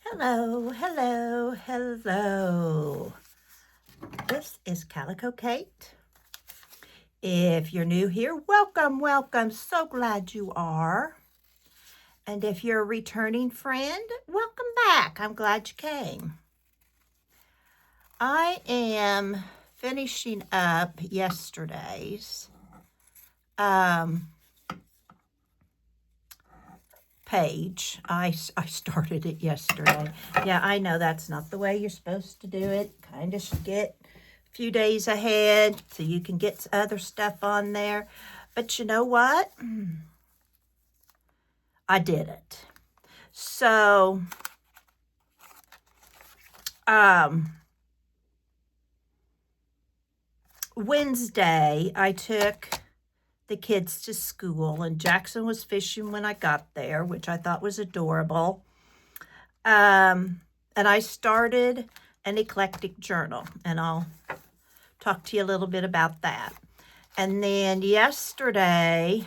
Hello, hello, hello. This is Calico Kate. If you're new here, welcome, welcome. So glad you are. And if you're a returning friend, welcome back. I'm glad you came. I am finishing up yesterday's page. I started it yesterday. Yeah, I know that's not the way you're supposed to do it. Kind of should get a few days ahead so you can get other stuff on there. But you know what? I did it. So, Wednesday, I took the kids to school, and Jackson was fishing when I got there, which I thought was adorable. And I started an Eclectic Journal, and I'll talk to you a little bit about that. And then yesterday,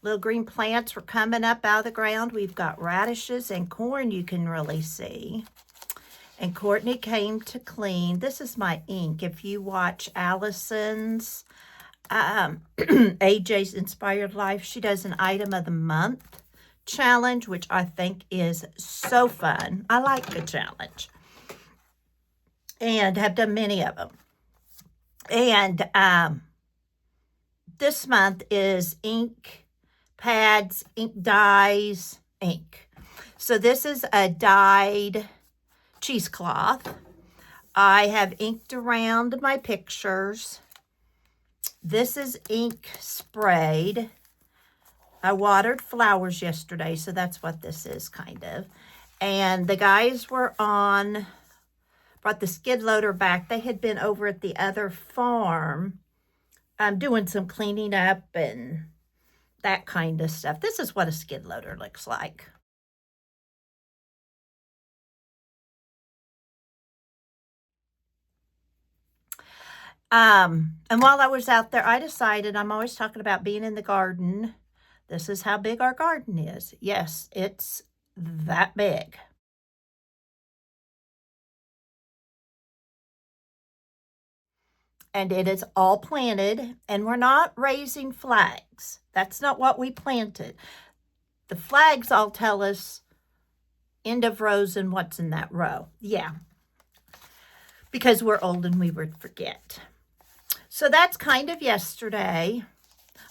little green plants were coming up out of the ground. We've got radishes and corn you can really see. And Courtney came to clean. This is my ink. If you watch Allison's AJ's Inspired Life, she does an item of the month challenge, which I think is so fun. I like the challenge and have done many of them. And this month is ink pads, ink dyes, ink. So this is a dyed cheesecloth. I have inked around my pictures. This is ink sprayed. I watered flowers yesterday, so that's what this is, kind of. And the guys were on, brought the skid loader back. They had been over at the other farm doing some cleaning up and that kind of stuff. This is what a skid loader looks like. And while I was out there, I decided, I'm always talking about being in the garden. This is how big our garden is. Yes, it's that big. And it is all planted, and we're not raising flags. That's not what we planted. The flags all tell us end of rows and what's in that row. Yeah, because we're old and we would forget. So that's kind of yesterday.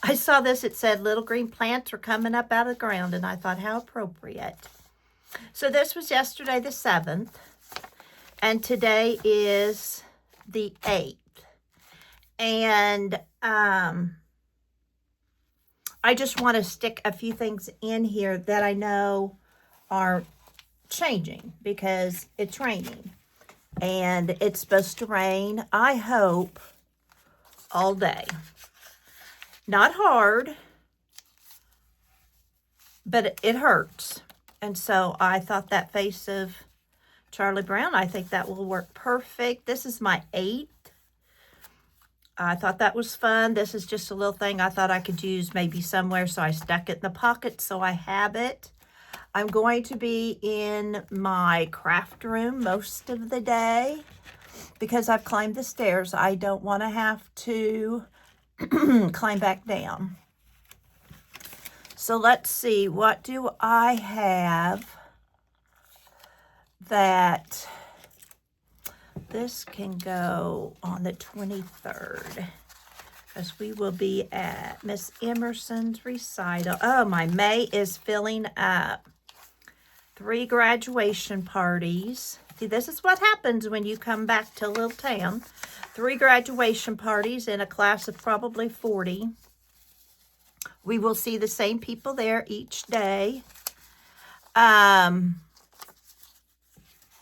I saw this, it said little green plants are coming up out of the ground, and I thought, how appropriate. So this was yesterday the 7th, and today is the 8th. And I just want to stick a few things in here that I know are changing because it's raining. And it's supposed to rain, I hope, all day. Not hard, but it hurts. And so I thought that face of Charlie Brown, I think that will work perfect. This is my 8th. I thought that was fun. This is just a little thing I thought I could use maybe somewhere, so I stuck it in the pocket so I have it. I'm going to be in my craft room most of the day because I've climbed the stairs. I don't want to have to climb back down. So let's see, what do I have that this can go on the 23rd, because we will be at Miss Emerson's recital. Oh, my May is filling up. 3 graduation parties. See, this is what happens when you come back to a little town. 3 graduation parties in a class of probably 40. We will see the same people there each day.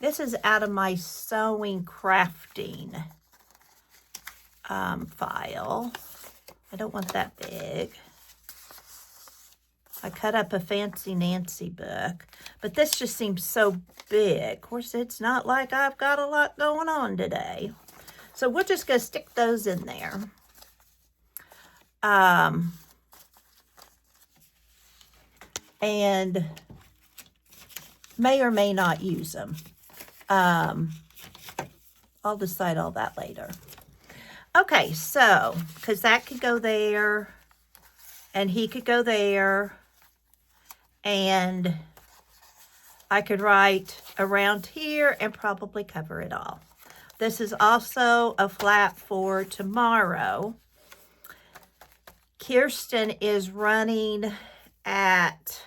This is out of my sewing crafting file. I don't want that big. I cut up a Fancy Nancy book, but this just seems so big. Of course, it's not like I've got a lot going on today. So we're just going to stick those in there. And May or may not use them. I'll decide all that later. Okay, so, because that could go there, and he could go there, and I could write around here and probably cover it all. This is also a flat for tomorrow. Kirsten is running at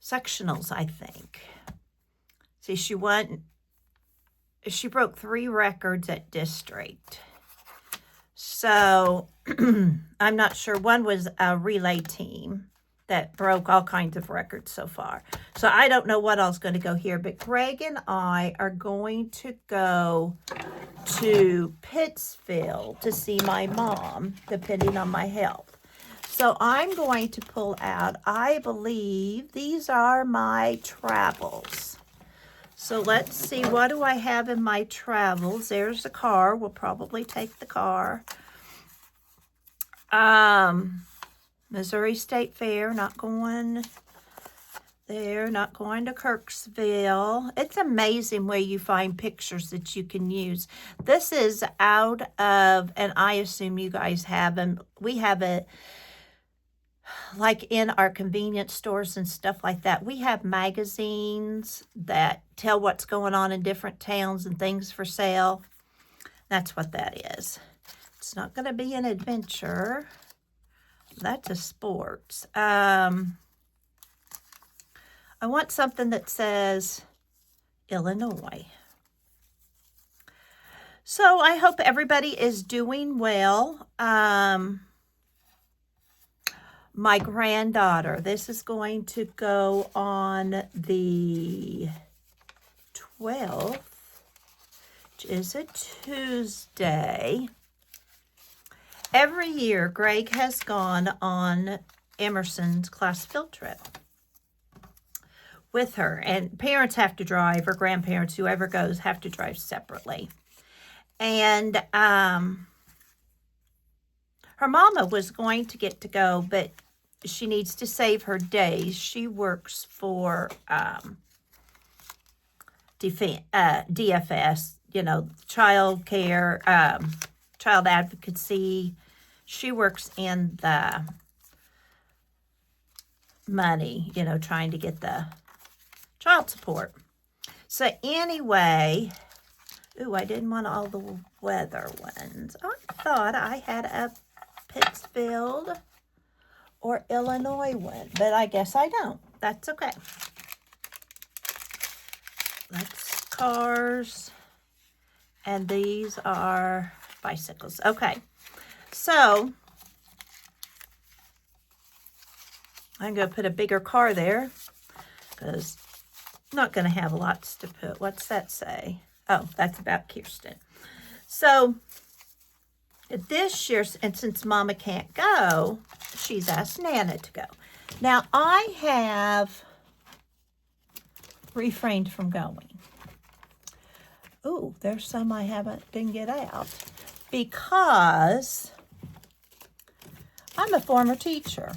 sectionals, I think. See, she broke 3 records at district. So I'm not sure. One was a relay team that broke all kinds of records so far. So I don't know what else is going to go here, but Greg and I are going to go to Pittsfield to see my mom, depending on my health. So I'm going to pull out, I believe these are my travels. So let's see, what do I have in my travels? There's the car. We'll probably take the car. Missouri State Fair, not going there, not going to Kirksville. It's amazing where you find pictures that you can use. This is out of, and I assume you guys have them. We have it like in our convenience stores and stuff like that. We have magazines that tell what's going on in different towns and things for sale. That's what that is. It's not going to be an adventure. That's a sports. I want something that says Illinois. So I hope everybody is doing well. My granddaughter, this is going to go on the 12th, which is a Tuesday. Every year, Greg has gone on Emerson's class field trip with her. And parents have to drive, or grandparents, whoever goes, have to drive separately. And her mama was going to get to go, but she needs to save her days. She works for DFS, you know, child care, child advocacy. She works in the money, you know, trying to get the child support. So anyway, ooh, I didn't want all the weather ones. I thought I had a Pittsfield or Illinois one, but I guess I don't. That's okay. That's cars, and these are bicycles. Okay, so I'm going to put a bigger car there because I'm not going to have lots to put. What's that say? Oh, that's about Kirsten. So this year, and since Mama can't go, she's asked Nana to go. Now, I have refrained from going. Ooh, there's some I didn't get out because I'm a former teacher.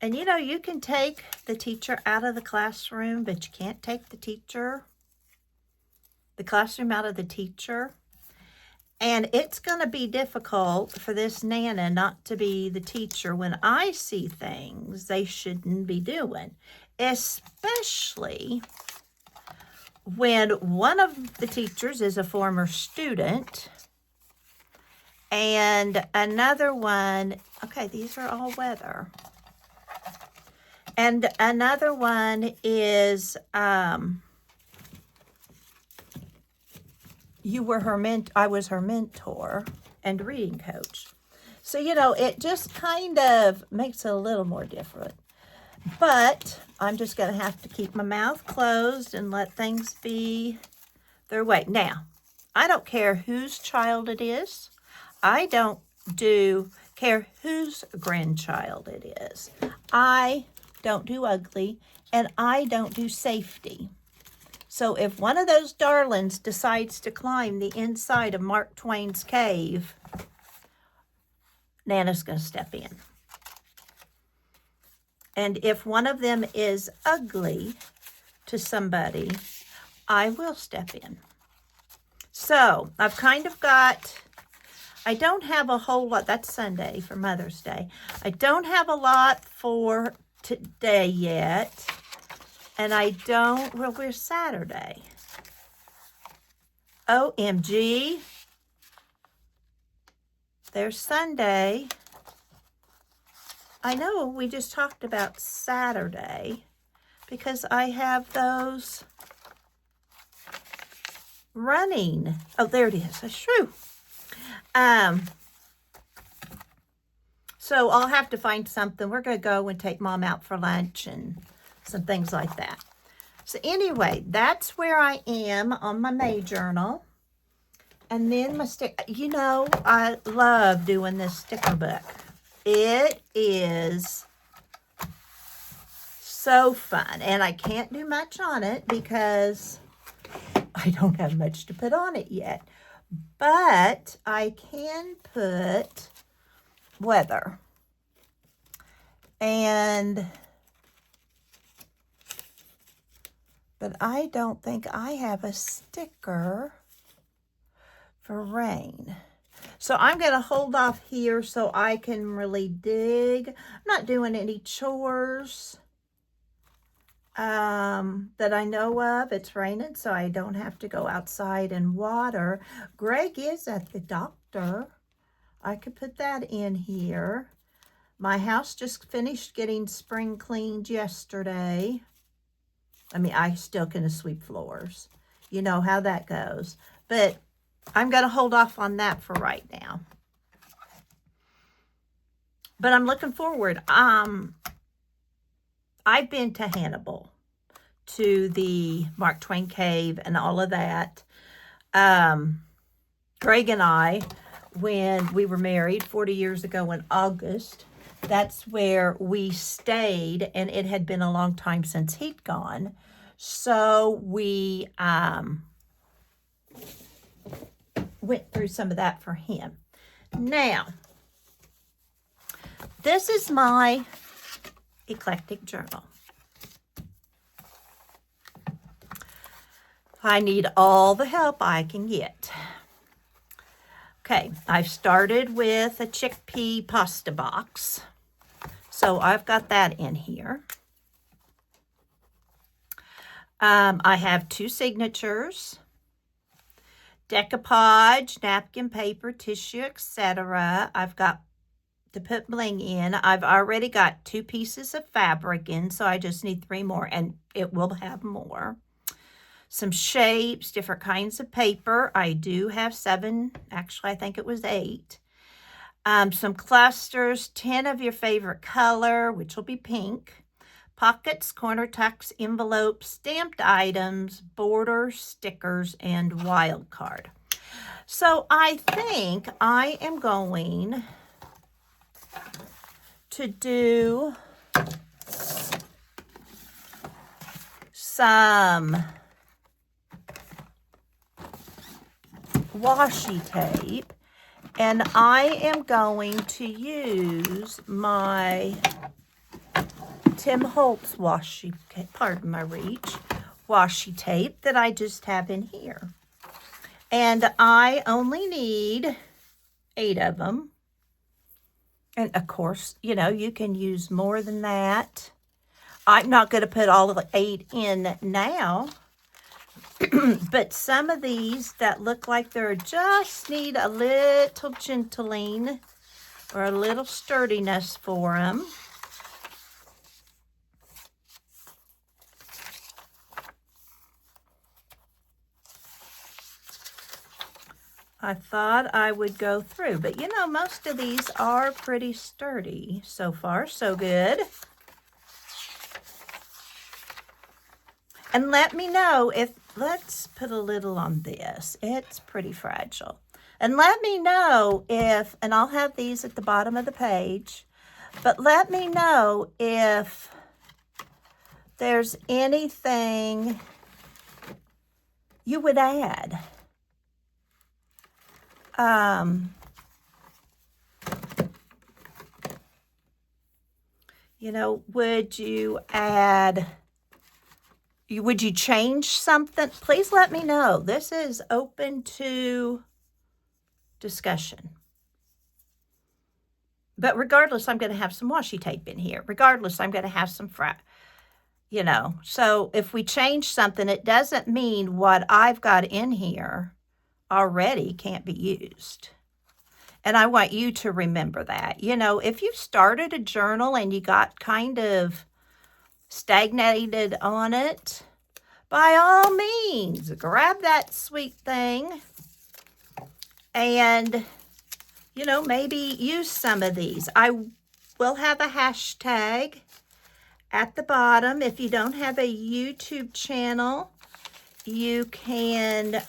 And you know, you can take the teacher out of the classroom, but you can't take the classroom out of the teacher. And it's going to be difficult for this Nana not to be the teacher when I see things they shouldn't be doing, especially when one of the teachers is a former student and another one, okay, these are all weather. And another one is, I was her mentor and reading coach. So, you know, it just kind of makes it a little more different. But I'm just going to have to keep my mouth closed and let things be their way. Now, I don't care whose child it is. I don't care whose grandchild it is. I don't do ugly, and I don't do safety. So if one of those darlings decides to climb the inside of Mark Twain's cave, Nana's going to step in. And if one of them is ugly to somebody, I will step in. So I've kind of got, I don't have a whole lot. That's Sunday for Mother's Day. I don't have a lot for today yet. And I don't, well, we're Saturday. OMG. There's Sunday. I know we just talked about Saturday because I have those running. Oh, there it is. That's true. So I'll have to find something. We're going to go and take Mom out for lunch and some things like that. So anyway, that's where I am on my May journal. And then my stick, you know, I love doing this sticker book. It is so fun. And I can't do much on it because I don't have much to put on it yet. But I can put weather. But I don't think I have a sticker for rain. So I'm going to hold off here so I can really dig. I'm not doing any chores that I know of. It's raining, so I don't have to go outside and water. Greg is at the doctor. I could put that in here. My house just finished getting spring cleaned yesterday. I mean, I still can sweep floors. You know how that goes. But I'm going to hold off on that for right now. But I'm looking forward. I've been to Hannibal, to the Mark Twain Cave and all of that. Greg and I, when we were married 40 years ago in August, that's where we stayed, and it had been a long time since he'd gone. So we went through some of that for him. Now, this is my Eclectic Journal. I need all the help I can get. Okay, I've started with a chickpea pasta box. So I've got that in here. I have 2 signatures, decoupage, napkin, paper, tissue, etc. I've got to put bling in. I've already got 2 pieces of fabric in, so I just need 3 more, and it will have more. Some shapes, different kinds of paper. I do have 7, actually I think it was 8. Some clusters, 10 of your favorite color, which will be pink. Pockets, corner tucks, envelopes, stamped items, borders, stickers, and wild card. So I think I am going to do some washi tape, and I am going to use my Tim Holtz washi, pardon my reach, washi tape that I just have in here. And I only need 8 of them. And of course, you know, you can use more than that. I'm not going to put all of the 8 in now. But some of these that look like they're just need a little gentling or a little sturdiness for them. I thought I would go through, but you know, most of these are pretty sturdy. So far, so good. And let me know if, let's put a little on this. It's pretty fragile. And let me know if, and I'll have these at the bottom of the page, but let me know if there's anything you would add. You know, would you change something? Please let me know. This is open to discussion. But regardless, I'm going to have some washi tape in here. Regardless, I'm going to have some you know. So if we change something, it doesn't mean what I've got in here already can't be used. And I want you to remember that. You know, if you started a journal and you got kind of stagnated on it, by all means, grab that sweet thing and, you know, maybe use some of these. I will have a hashtag at the bottom. If you don't have a YouTube channel, you can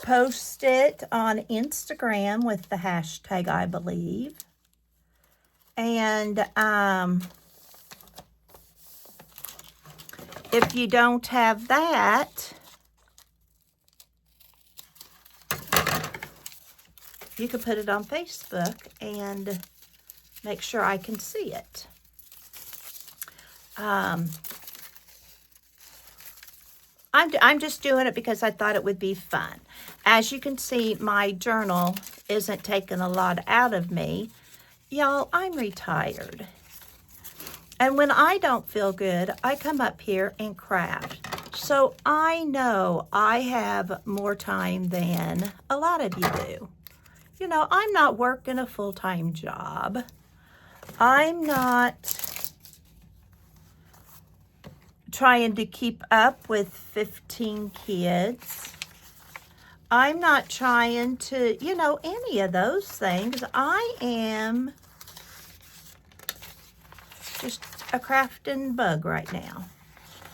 post it on Instagram with the hashtag, I believe. And if you don't have that, you can put it on Facebook and make sure I can see it. I'm just doing it because I thought it would be fun. As you can see, my journal isn't taking a lot out of me. Y'all, I'm retired. And when I don't feel good, I come up here and craft. So I know I have more time than a lot of you do. You know, I'm not working a full-time job. I'm not trying to keep up with 15 kids. I'm not trying to, you know, any of those things. I am just a crafting bug right now.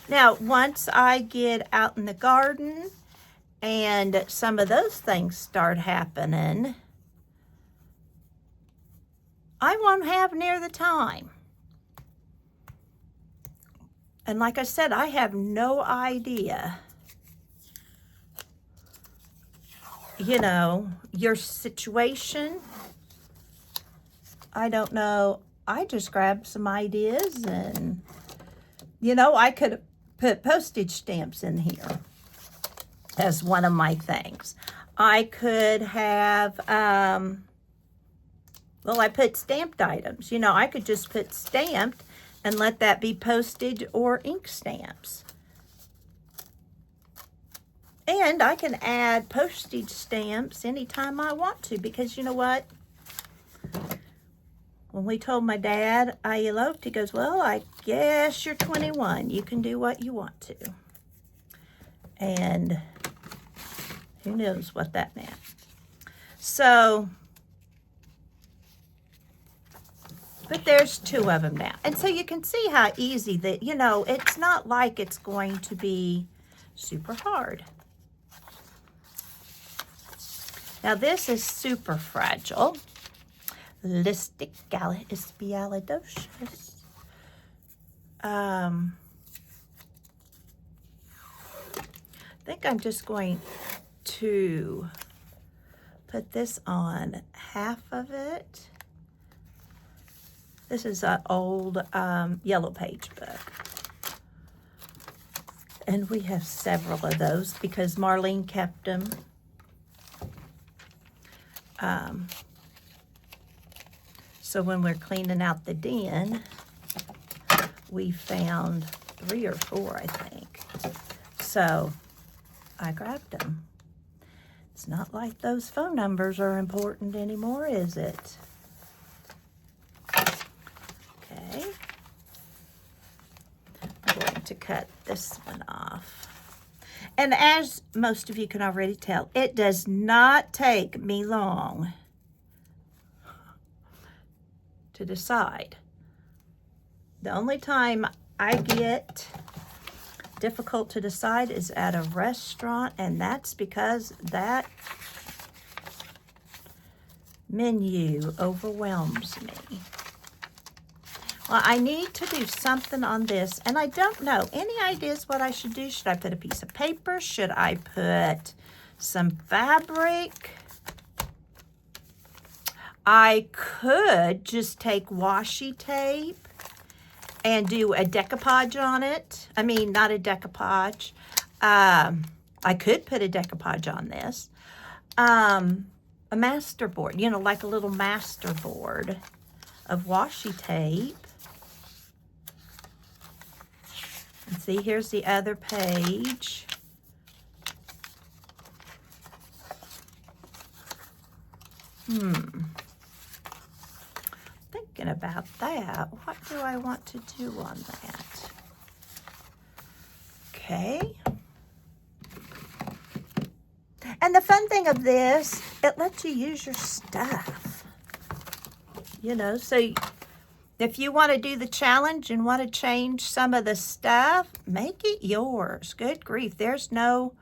Now, once I get out in the garden and some of those things start happening, I won't have near the time. And like I said, I have no idea, you know, your situation. I don't know. I just grabbed some ideas and, you know, I could put postage stamps in here as one of my things. I could have, well, I put stamped items. You know, I could just put stamped and let that be postage or ink stamps. And I can add postage stamps anytime I want to, because you know what? When we told my dad I eloped, he goes, well, I guess you're 21. You can do what you want to. And who knows what that meant. So, but there's two of them now. And so you can see how easy that, you know, it's not like it's going to be super hard. Now this is super fragile. Listic espialidocious. I think I'm just going to put this on half of it. This is an old yellow page book. And we have several of those because Marlene kept them. So when we're cleaning out the den, we found 3 or 4, I think. So I grabbed them. It's not like those phone numbers are important anymore, is it? Okay. I'm going to cut this one off. And as most of you can already tell, it does not take me long to decide. The only time I get difficult to decide is at a restaurant, and that's because that menu overwhelms me. Well, I need to do something on this, and I don't know. Any ideas what I should do? Should I put a piece of paper? Should I put some fabric? I could just take washi tape and do a decoupage on it. I mean, not a decoupage. I could put a decoupage on this. A master board, you know, like a little master board of washi tape. And see, here's the other page. Thinking about that. What do I want to do on that? Okay. And the fun thing of this, it lets you use your stuff. You know, so if you want to do the challenge and want to change some of the stuff, make it yours. Good grief, there's no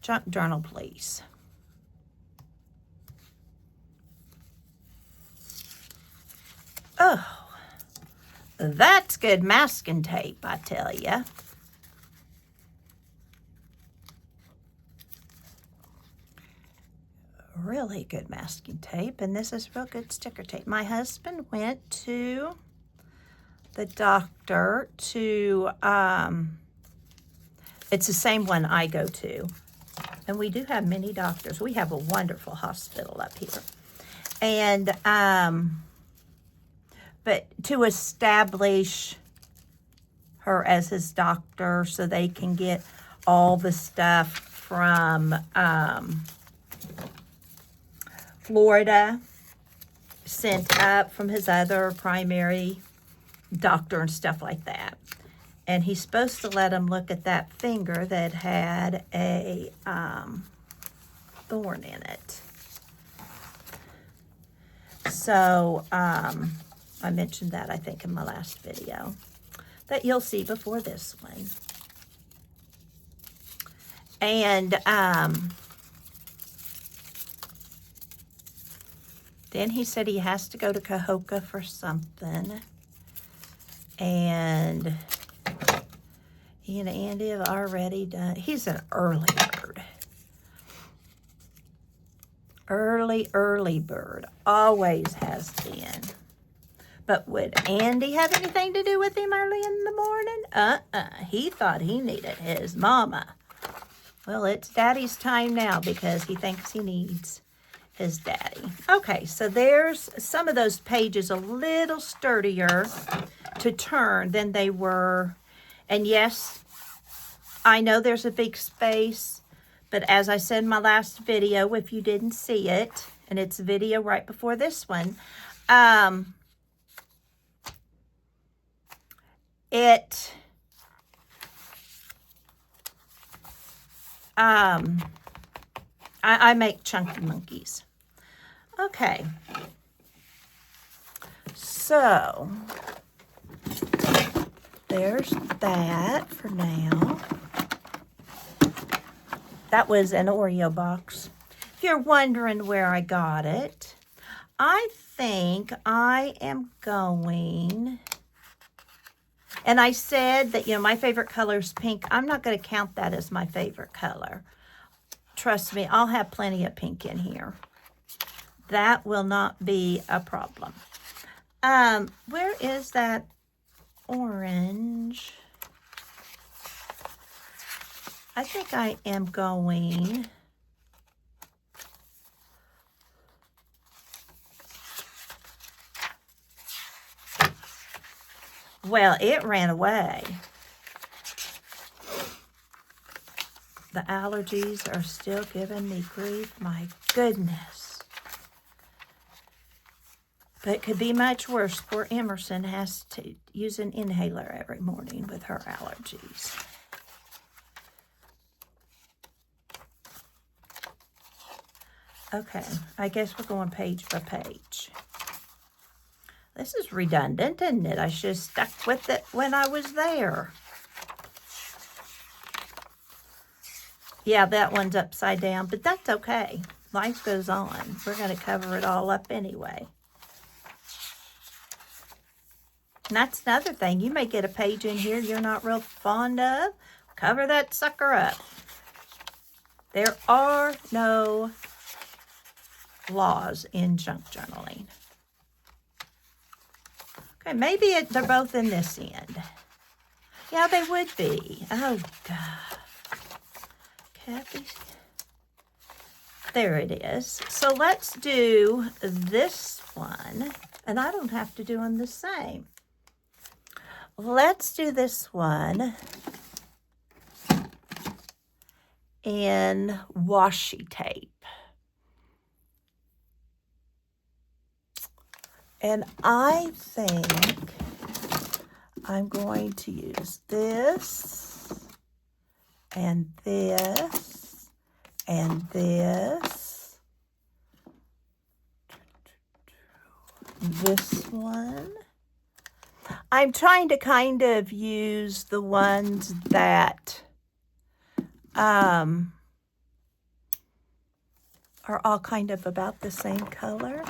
junk journal, please. Oh, that's good masking tape, I tell ya. Really good masking tape, and this is real good sticker tape. My husband went to the doctor to, it's the same one I go to, and we do have many doctors. We have a wonderful hospital up here. And, but to establish her as his doctor so they can get all the stuff from, Florida sent up from his other primary doctor and stuff like that. And he's supposed to let him look at that finger that had a thorn in it. So I mentioned that, I think, in my last video, that you'll see before this one. And then he said he has to go to Cahokia for something. And he and Andy have already done. He's an early bird. Early bird. Always has been. But would Andy have anything to do with him early in the morning? He thought he needed his mama. Well, it's Daddy's time now because he thinks he needs his daddy. Okay, so there's some of those pages a little sturdier to turn than they were. And yes, I know there's a big space, but as I said in my last video, if you didn't see it, and it's a video right before this one, I make chunky monkeys. Okay. So, there's that for now. That was an Oreo box. If you're wondering where I got it, I think I am going... And I said that, you know, my favorite color is pink. I'm not going to count that as my favorite color. Trust me, I'll have plenty of pink in here. That will not be a problem. Where is that orange? I think I am going... Well, it ran away. The allergies are still giving me grief. My goodness. But it could be much worse. Poor Emerson has to use an inhaler every morning with her allergies. Okay, I guess we're going page by page. This is redundant, isn't it? I should have stuck with it when I was there. Yeah, that one's upside down, but that's okay. Life goes on. We're going to cover it all up anyway. And that's another thing. You may get a page in here you're not real fond of. Cover that sucker up. There are no laws in junk journaling. Okay, maybe they're both in this end. Yeah, they would be. Oh, God. Kathy. There it is. So let's do this one. And I don't have to do them the same. Let's do this one in washi tape. And I think I'm going to use this and this and this. This one. I'm trying to kind of use the ones that are all kind of about the same color.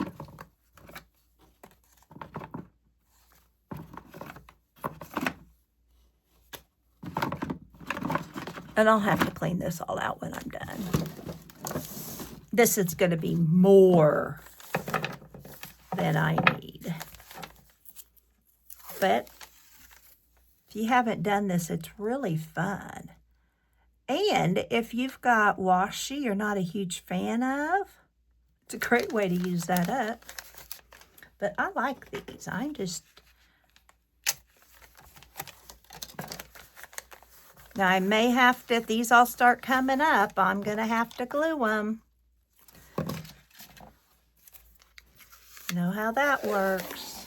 And I'll have to clean this all out when I'm done. This is going to be more than I need. But if you haven't done this, it's really fun. And if you've got washi you're not a huge fan of, it's a great way to use that up. But I like these. Now I may have to, if these all start coming up, I'm going to have to glue them. You know how that works.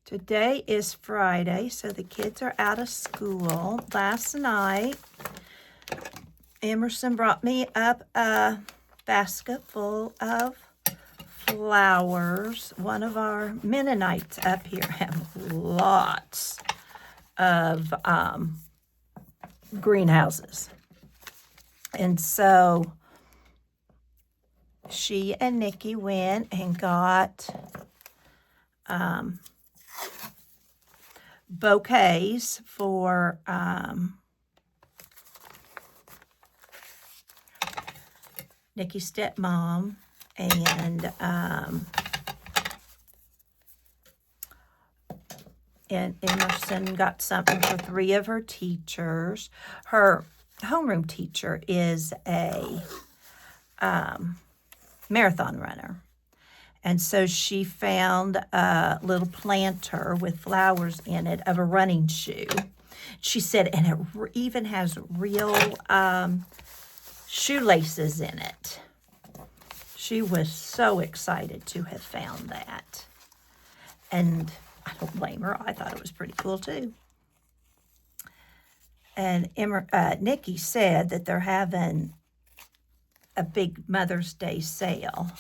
Today is Friday, so the kids are out of school. Last night, Emerson brought me up a basket full of flowers. One of our Mennonites up here have lots of greenhouses. And so she and Nikki went and got bouquets for Nikki's stepmom, and Emerson got something for 3 of her teachers. Her homeroom teacher is a marathon runner. And so she found a little planter with flowers in it of a running shoe. She said, and it even has real shoelaces in it. She was so excited to have found that. And I don't blame her. I thought it was pretty cool too. And Nikki said that they're having a big Mother's Day sale.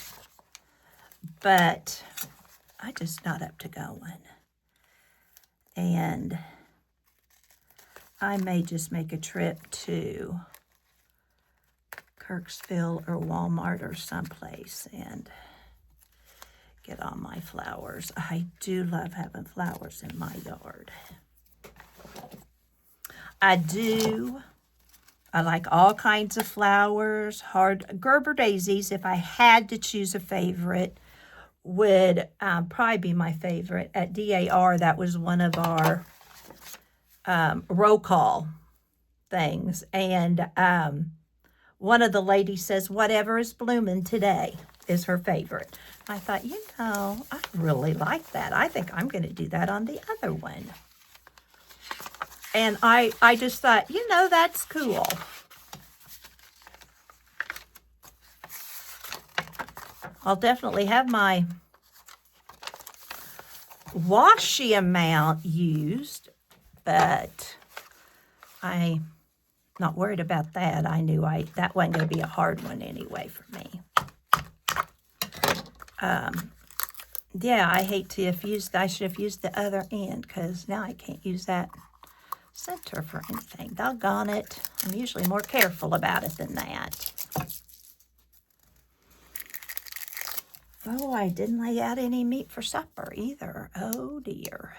But I just not up to going. And I may just make a trip to Kirksville or Walmart or someplace and get all my flowers. I do love having flowers in my yard. I like all kinds of flowers. Gerber daisies, if I had to choose a favorite, would probably be my favorite. At DAR, that was one of our roll call things. And one of the ladies says, whatever is blooming today is her favorite. I thought, I really like that. I think I'm going to do that on the other one. And I just thought, that's cool. I'll definitely have my washi amount used, but I'm not worried about that. I knew that wasn't going to be a hard one anyway for me. Yeah, I hate to have used, I should have used the other end because now I can't use that center for anything. Doggone it. I'm usually more careful about it than that. Oh, I didn't lay out any meat for supper either. Oh, dear.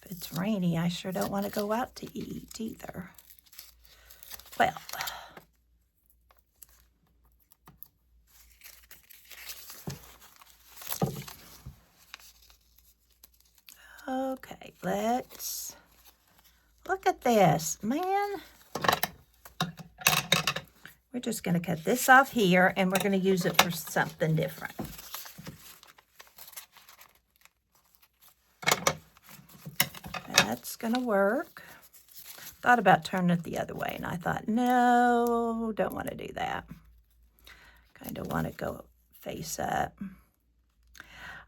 Put it's rainy, I sure don't want to go out to eat either. Well, okay, let's look at this. Man, we're just going to cut this off here, and we're going to use it for something different. That's going to work. Thought about turning it the other way, and I thought, no, don't want to do that. Kind of want to go face up.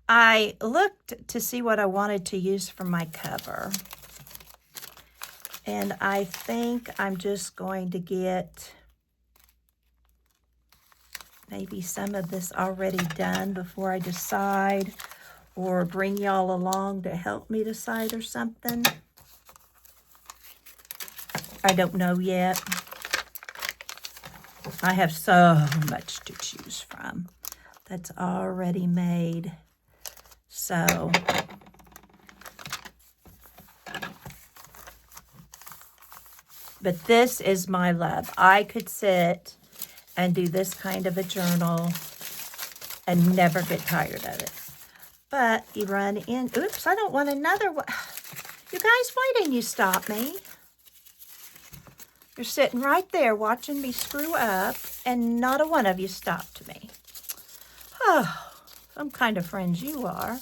I looked to see what I wanted to use for my cover. And I think I'm just going to get maybe some of this already done before I decide, or bring y'all along to help me decide or something. I don't know yet. I have so much to choose from that's already made. So but this is my love. I could sit and do this kind of a journal and never get tired of it. But you run in, oops, I don't want another one. You guys, why didn't you stop me? You're sitting right there watching me screw up, and not a one of you stopped me. Oh, some kind of friends you are.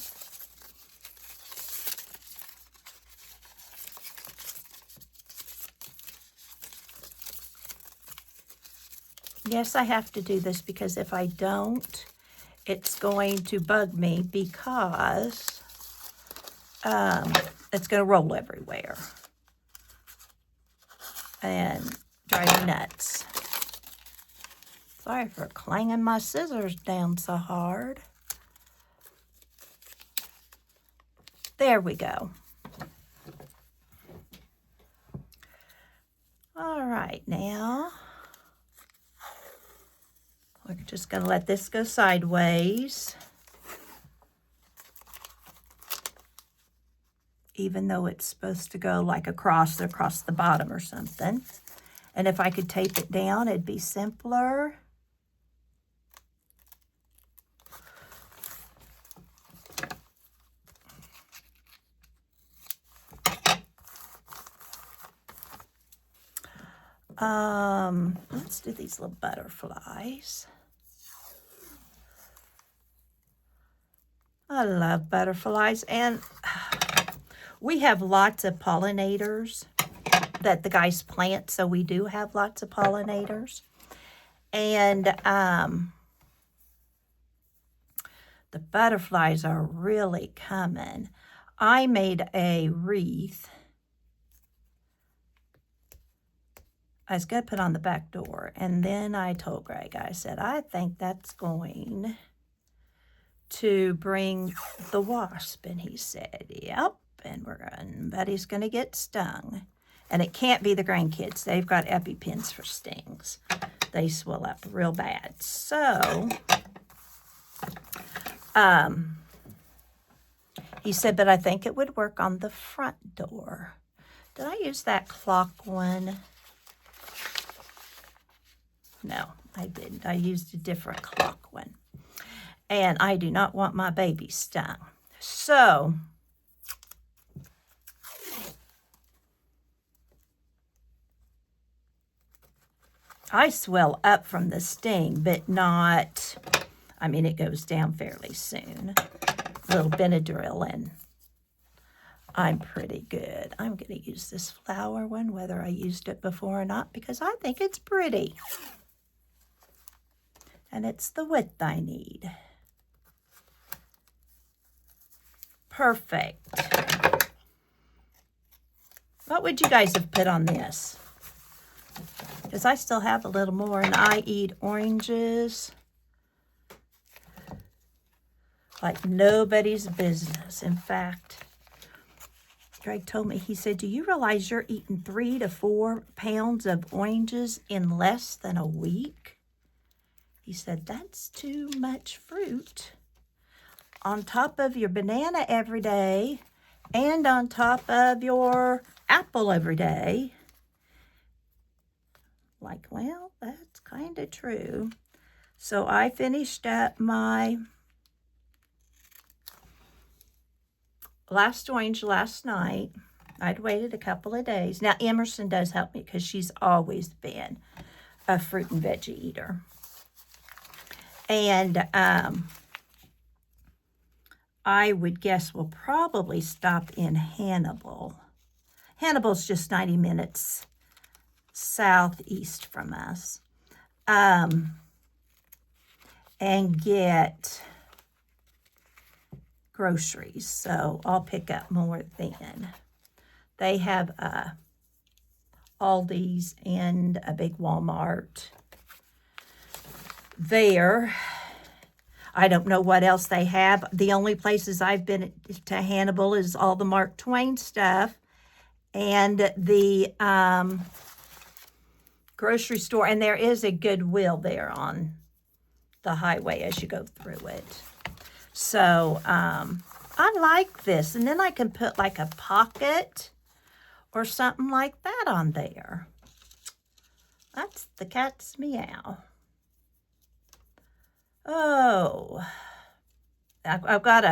Yes, I have to do this because if I don't, it's going to bug me because it's going to roll everywhere and drive me nuts. Sorry for clanging my scissors down so hard. There we go. All right, now we're just going to let this go sideways, even though it's supposed to go like across the bottom or something. And if I could tape it down, it'd be simpler. Let's do these little butterflies. I love butterflies, and we have lots of pollinators that the guys plant, so we do have lots of pollinators. And the butterflies are really coming. I made a wreath. I was going to put on the back door, and then I told Greg, I said, I think that's going to bring the wasp. And he said, yep, and Buddy's going to get stung. And it can't be the grandkids. They've got EpiPens for stings. They swell up real bad. So, he said, but I think it would work on the front door. Did I use that clock one? No, I didn't. I used a different clock one. And I do not want my baby stung. So, I swell up from the sting, but not, I mean, it goes down fairly soon. A little Benadryl and I'm pretty good. I'm going to use this flower one, whether I used it before or not, because I think it's pretty. And it's the width I need. Perfect. What would you guys have put on this? Because I still have a little more, and I eat oranges like nobody's business. In fact, Greg told me, he said, do you realize you're eating 3 to 4 pounds of oranges in less than a week? He said, that's too much fruit on top of your banana every day and on top of your apple every day. Like, well, that's kind of true. So I finished up my last orange last night. I'd waited a couple of days. Now, Emerson does help me because she's always been a fruit and veggie eater. And I would guess we'll probably stop in Hannibal. Hannibal's just 90 minutes southeast from us. And get groceries. So I'll pick up more then. They have Aldi's and a big Walmart there. I don't know what else they have. The only places I've been to Hannibal is all the Mark Twain stuff and the grocery store. And there is a Goodwill there on the highway as you go through it. So I like this. And then I can put like a pocket or something like that on there. That's the cat's meow. Oh, I've got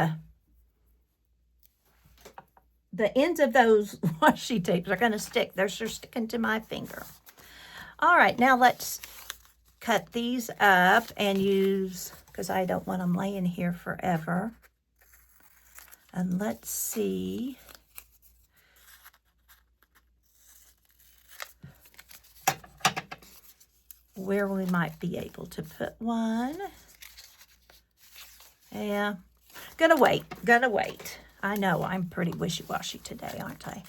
the ends of those washi tapes are going to stick. They're sticking to my finger. All right, now let's cut these up and use, because I don't want them laying here forever. And let's see. Where we might be able to put one. Yeah, gonna wait. I know I'm pretty wishy-washy today, aren't I?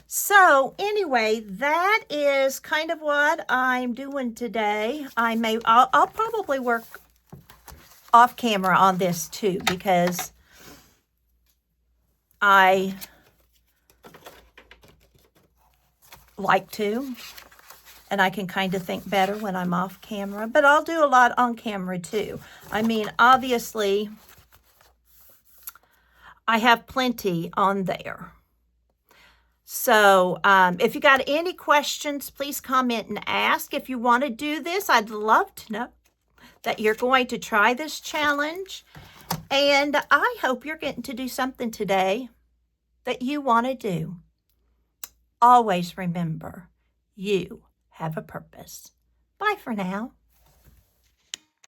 So anyway, that is kind of what I'm doing today. I'll probably work off camera on this too, because I like to, and I can kind of think better when I'm off camera, but I'll do a lot on camera too. I mean, obviously, I have plenty on there. So if you got any questions, please comment and ask. If you want to do this, I'd love to know that you're going to try this challenge. And I hope you're getting to do something today that you want to do. Always remember, you have a purpose. Bye for now.